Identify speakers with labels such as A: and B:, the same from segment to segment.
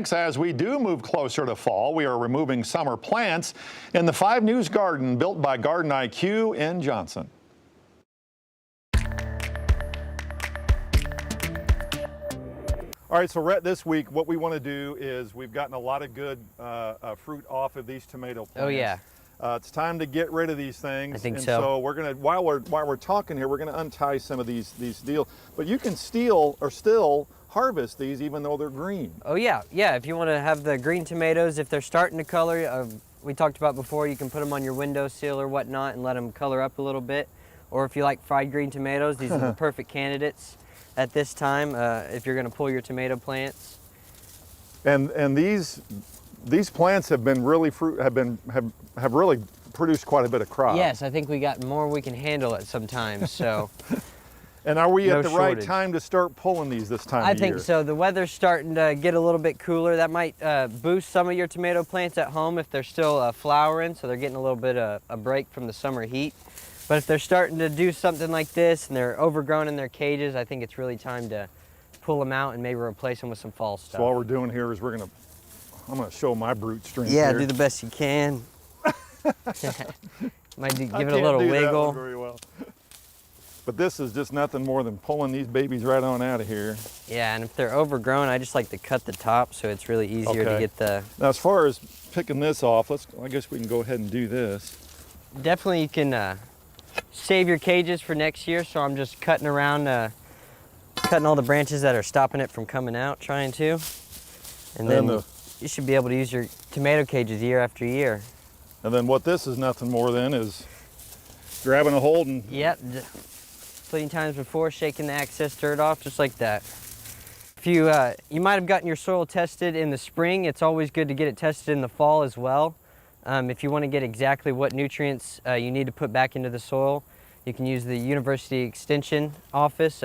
A: As we do move closer to fall, we are removing summer plants in the 5 News garden built by Garden IQ in Johnson. All right, so Rhett, this week what we want to do is we've gotten a lot of good fruit off of these tomato plants.
B: Oh yeah.
A: It's time to get rid of these things.
B: I think
A: and
B: so.
A: So we're gonna while we're talking here, we're gonna untie some of these deals. But you can still harvest these even though they're green.
B: Oh yeah, yeah. If you want to have the green tomatoes, if they're starting to color, we talked about before, you can put them on your windowsill or whatnot and let them color up a little bit. Or if you like fried green tomatoes, these are the perfect candidates at this time if you're going to pull your tomato plants.
A: And these plants have been really have really produced quite a bit of crop.
B: Yes, I think we got more we can handle at some times. So.
A: And are we
B: No
A: at the right
B: shortage.
A: time to start pulling these this time of year?
B: I think so. The weather's starting to get a little bit cooler. That might boost some of your tomato plants at home if they're still flowering, so they're getting a little bit of a break from the summer heat. But if they're starting to do something like this and they're overgrown in their cages, I think it's really time to pull them out and maybe replace them with some fall stuff.
A: So all we're doing here is I'm gonna show my brute strength
B: Yeah,
A: here.
B: do the best you can. Might give
A: I
B: it a
A: can't
B: little
A: do that
B: wiggle.
A: one very well. But this is just nothing more than pulling these babies right on out of here.
B: Yeah, and if they're overgrown, I just like to cut the top so it's really easier to get the...
A: Now as far as picking this off, I guess we can go ahead and do this.
B: Definitely you can save your cages for next year, so I'm just cutting around, cutting all the branches that are stopping it from coming out, trying to. And then you should be able to use your tomato cages year after year.
A: And then what this is nothing more than is grabbing a hold and...
B: Yep. Plenty times before, shaking the excess dirt off just like that. If you might have gotten your soil tested in the spring, it's always good to get it tested in the fall as well. If you want to get exactly what nutrients you need to put back into the soil, you can use the University Extension Office.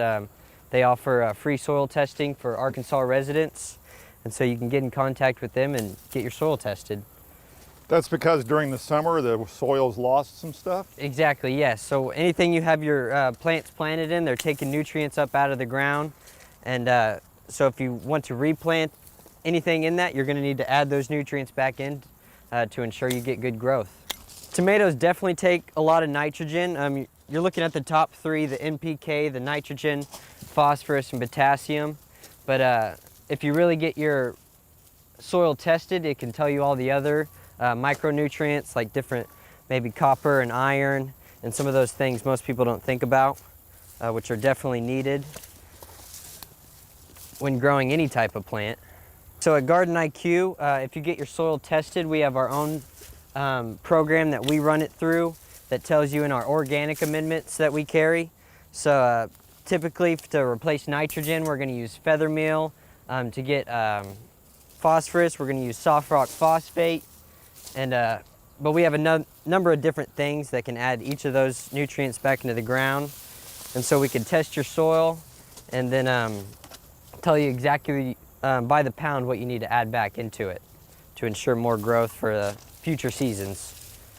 B: They offer free soil testing for Arkansas residents, and so you can get in contact with them and get your soil tested.
A: That's because during the summer the soil's lost some stuff?
B: Exactly, yes. So anything you have your plants planted in, they're taking nutrients up out of the ground. And so if you want to replant anything in that, you're going to need to add those nutrients back in to ensure you get good growth. Tomatoes definitely take a lot of nitrogen. You're looking at the top 3, the NPK, the nitrogen, phosphorus, and potassium. But if you really get your soil tested, it can tell you all the other micronutrients like different, maybe copper and iron, and some of those things most people don't think about, which are definitely needed when growing any type of plant. So at Garden IQ, if you get your soil tested, we have our own program that we run it through that tells you in our organic amendments that we carry. So typically to replace nitrogen, we're going to use feather meal. To get phosphorus, we're going to use soft rock phosphate. But we have a number of different things that can add each of those nutrients back into the ground. And so we can test your soil and then tell you exactly by the pound what you need to add back into it to ensure more growth for the future seasons.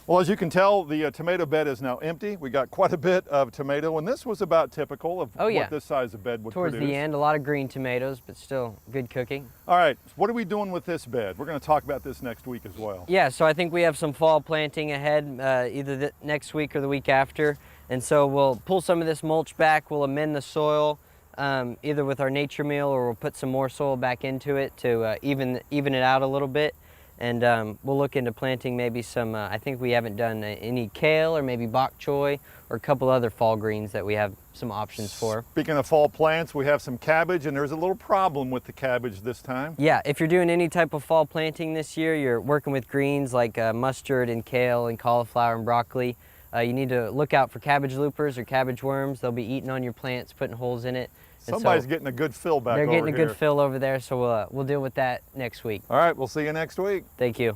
A: Well, as you can tell, the tomato bed is now empty. We got quite a bit of tomato, and this was about typical of what this size of bed would
B: produce. Towards the end, a lot of green tomatoes, but still good cooking.
A: All right, what are we doing with this bed? We're going to talk about this next week as well.
B: Yeah, so I think we have some fall planting ahead, either next week or the week after. And so we'll pull some of this mulch back, we'll amend the soil, either with our nature meal or we'll put some more soil back into it to even it out a little bit. And we'll look into planting maybe some, I think we haven't done any kale or maybe bok choy or a couple other fall greens that we have some options for.
A: Speaking of fall plants, we have some cabbage, and there's a little problem with the cabbage this time.
B: Yeah, if you're doing any type of fall planting this year, you're working with greens like mustard and kale and cauliflower and broccoli. You need to look out for cabbage loopers or cabbage worms. They'll be eating on your plants, putting holes in it.
A: Somebody's getting a good fill back over here.
B: They're getting a good fill over there, so we'll deal with that next week.
A: All right, we'll see you next week.
B: Thank you.